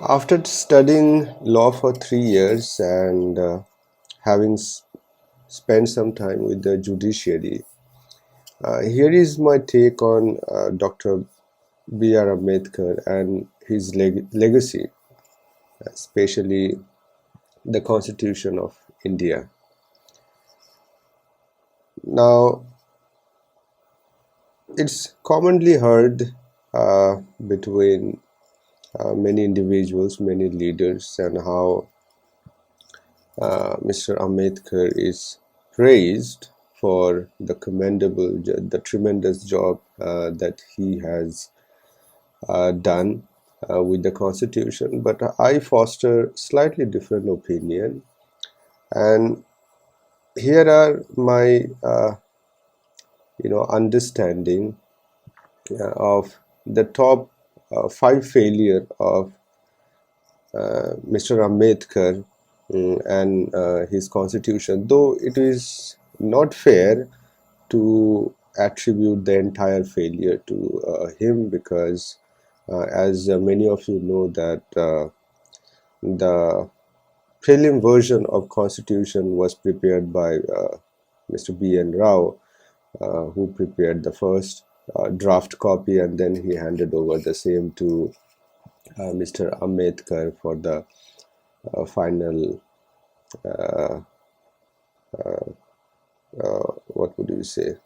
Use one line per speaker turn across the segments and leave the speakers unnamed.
After studying law for 3 years and having spent some time with the judiciary, here is my take on Dr. B.R. Ambedkar and his legacy, especially the Constitution of India. Now, it's commonly heard between many individuals, many leaders, and how Mr. Ambedkar is praised for the the tremendous job that he has done with the Constitution. But I foster slightly different opinion, and here are my understanding of the top five failure of Mr. Ambedkar and his constitution, though it is not fair to attribute the entire failure to him, because as many of you know that the prelim version of constitution was prepared by Mr. B.N. Rao, who prepared the first draft copy, and then he handed over the same to Mr. Ambedkar for the final what would you say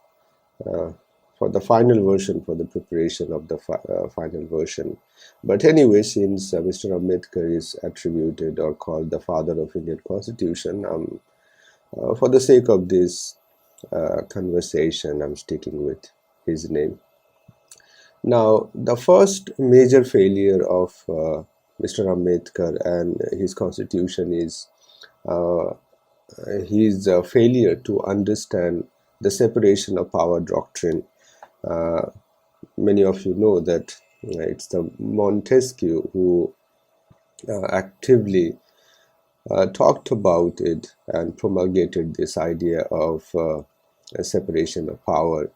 for the final version, for the preparation of the final version. But anyway, since Mr. Ambedkar is attributed or called the father of Indian Constitution, for the sake of this conversation, I'm sticking with his name. Now, the first major failure of Mr. Ambedkar and his constitution is his failure to understand the separation of power doctrine. Many of you know that it's the Montesquieu who actively talked about it and promulgated this idea of a separation of power,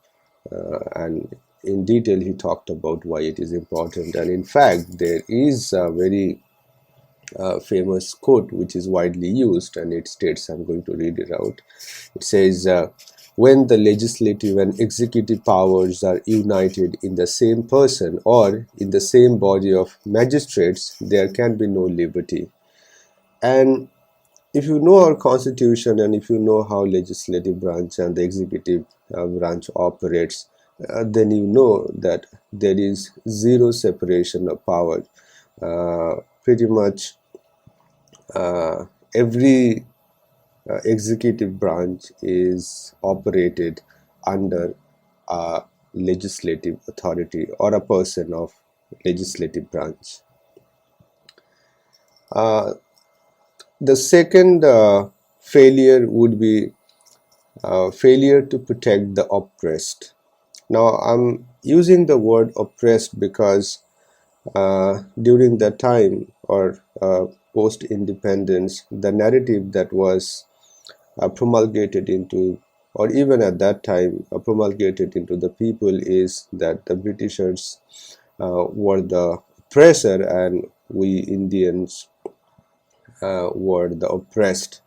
and in detail he talked about why it is important. And in fact, there is a very famous quote which is widely used, and it states, I'm going to read it out. It says, when the legislative and executive powers are united in the same person or in the same body of magistrates, there can be no liberty. And if you know our constitution, and if you know how legislative branch and the executive branch operates, then you know that there is zero separation of power. Pretty much every executive branch is operated under a legislative authority or a person of legislative branch. The second failure would be failure to protect the oppressed. Now, I'm using the word oppressed because during that time, or post-independence, the narrative that was promulgated into, or even at that time promulgated into the people, is that the Britishers were the oppressor and we Indians were the oppressed,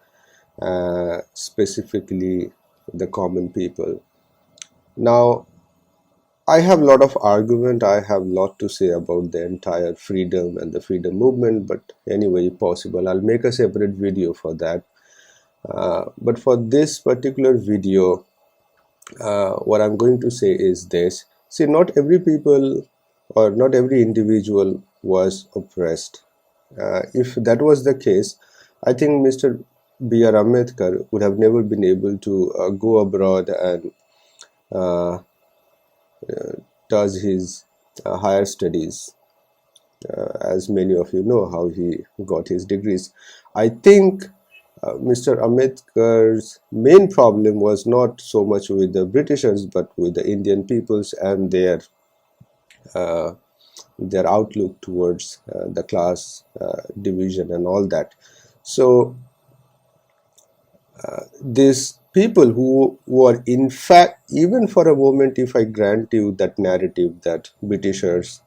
specifically the common people. Now, I have a lot of argument, I have a lot to say about the entire freedom and the freedom movement, but anyway, if possible, I'll make a separate video for that. But for this particular video, what I'm going to say is this. See, not every people or not every individual was oppressed. If that was the case, I think Mr. B.R. Ambedkar would have never been able to go abroad and does his higher studies, as many of you know how he got his degrees. I think Mr. Ambedkar's main problem was not so much with the Britishers, but with the Indian peoples and their outlook towards the class division and all that. So these people who were, in fact, even for a moment, if I grant you that narrative that Britishers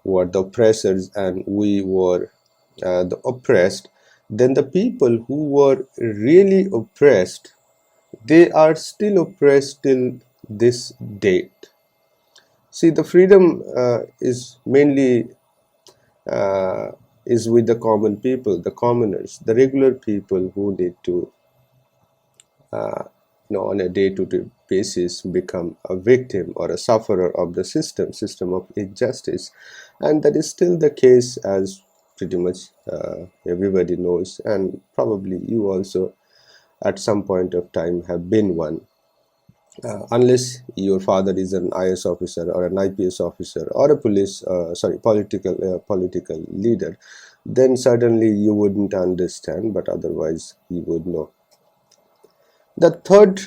were the oppressors and we were the oppressed, then the people who were really oppressed, they are still oppressed till this date. See, the freedom is mainly uh, is with the common people, the commoners, the regular people who need to, on a day-to-day basis, become a victim or a sufferer of the system of injustice, and that is still the case, as pretty much everybody knows, and probably you also at some point of time have been one. Unless your father is an IS officer or an IPS officer or a political leader, then certainly you wouldn't understand, but otherwise you would know. The third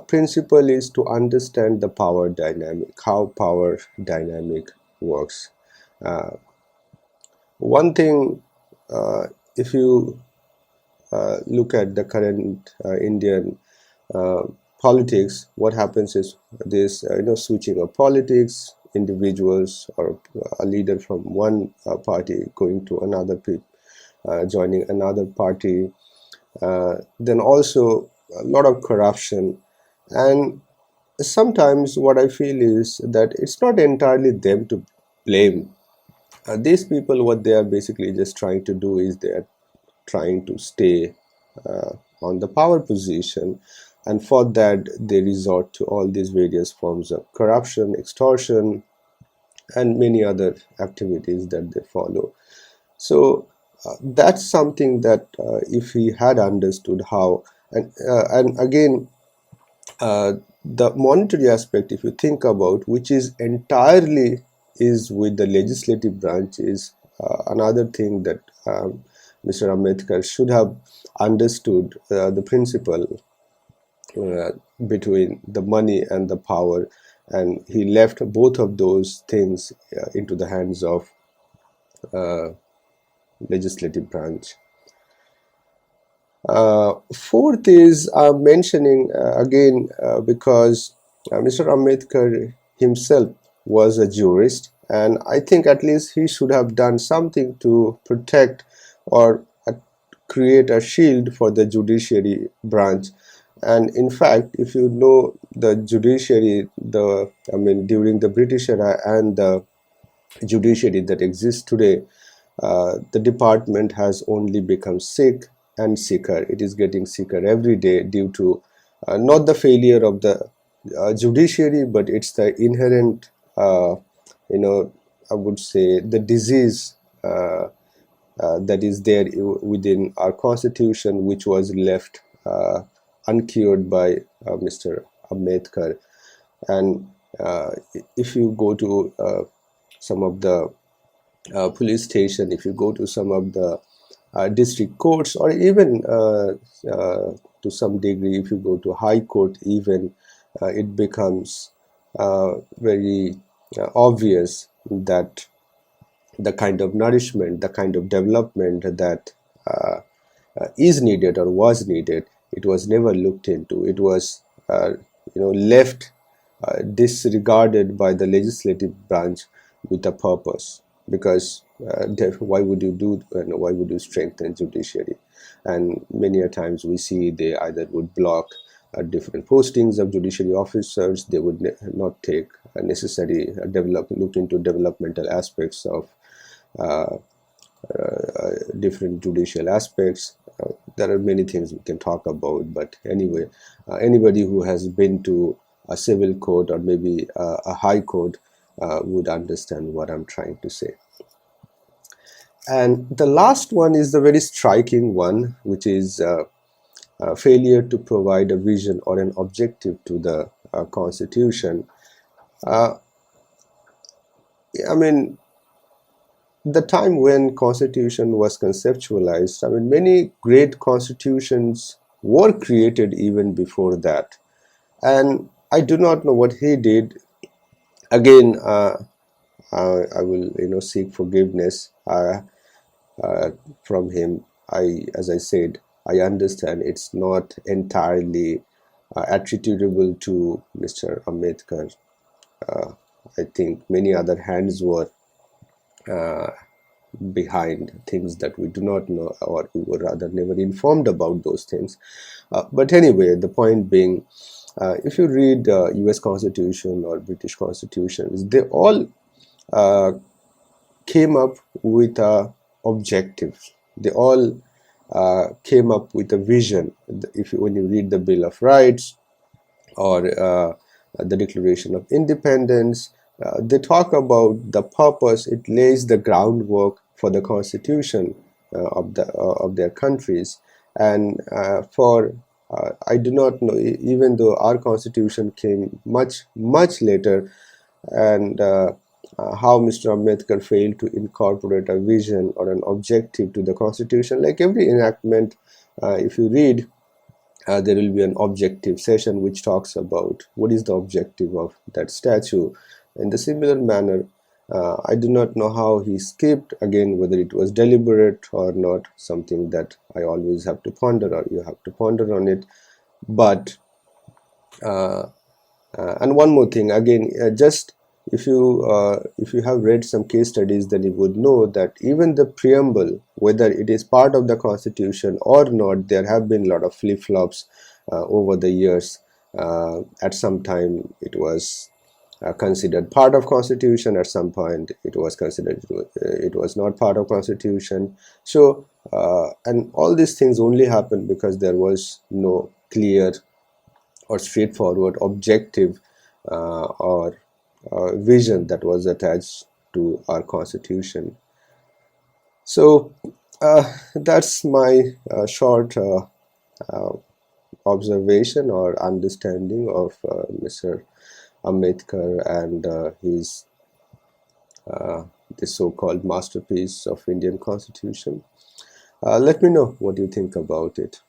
principle is to understand the power dynamic, how power dynamic works. Uh, One thing, if you look at the current Indian uh, politics, what happens is this, switching of politics, individuals or a leader from one party going to another, joining another party, then also a lot of corruption. And sometimes what I feel is that it's not entirely them to blame. These people, what they are basically just trying to do is they are trying to stay uh, on the power position, and for that they resort to all these various forms of corruption, extortion, and many other activities that they follow. So that's something that if he had understood how, and again, the monetary aspect, if you think about, which is entirely is with the legislative branch, is another thing that Mr. Ambedkar should have understood, the principle uh, between the money and the power, and he left both of those things into the hands of legislative branch. Fourth is mentioning again, because Mr. Ambedkar himself was a jurist, and I think at least he should have done something to protect or create a shield for the judiciary branch. And in fact, if you know the judiciary, during the British era and the judiciary that exists today, the department has only become sick and sicker. It is getting sicker every day due to not the failure of the judiciary, but it's the inherent, I would say, the disease that is there within our constitution, which was left uncured by Mr. Ambedkar. And if you go to some of the police station, if you go to some of the district courts, or even to some degree, if you go to high court, even it becomes very obvious that the kind of nourishment, the kind of development that is needed or was needed, it was never looked into. It was left disregarded by the legislative branch with a purpose, because why would you do, why would you strengthen judiciary? And many a times we see they either would block different postings of judiciary officers, they would not take necessary look into developmental aspects of different judicial aspects. There are many things we can talk about, but anyway, anybody who has been to a civil court or maybe a high court would understand what I'm trying to say. And the last one is the very striking one, which is failure to provide a vision or an objective to the Constitution. I mean, the time when Constitution was conceptualized, I mean, many great constitutions were created even before that. And I do not know what he did. Again, I will, seek forgiveness from him. As I said, I understand it's not entirely attributable to Mr. Ambedkar. I think many other hands were behind things that we do not know, or we were rather never informed about those things. But anyway, the point being, if you read US Constitution or British constitutions, they all uh, came up with a objective. They all came up with a vision. If you, when you read the Bill of Rights or the Declaration of Independence, they talk about the purpose. It lays the groundwork for the constitution of their countries. And for I do not know, even though our constitution came much later, and how Mr. Ambedkar failed to incorporate a vision or an objective to the constitution. Like every enactment, if you read, there will be an objective session which talks about what is the objective of that statute. In the similar manner, I do not know how he skipped, again, whether it was deliberate or not, something that I always have to ponder, or you have to ponder on it. But and one more thing, again, just if you have read some case studies, then you would know that even the preamble, whether it is part of the constitution or not, there have been a lot of flip-flops over the years. At some time it was considered part of constitution, at some point it was considered it was not part of constitution. So and all these things only happened because there was no clear or straightforward objective or vision that was attached to our constitution. So that's my short observation or understanding of Mr. Ambedkar and his the so-called masterpiece of Indian Constitution. Let me know what you think about it.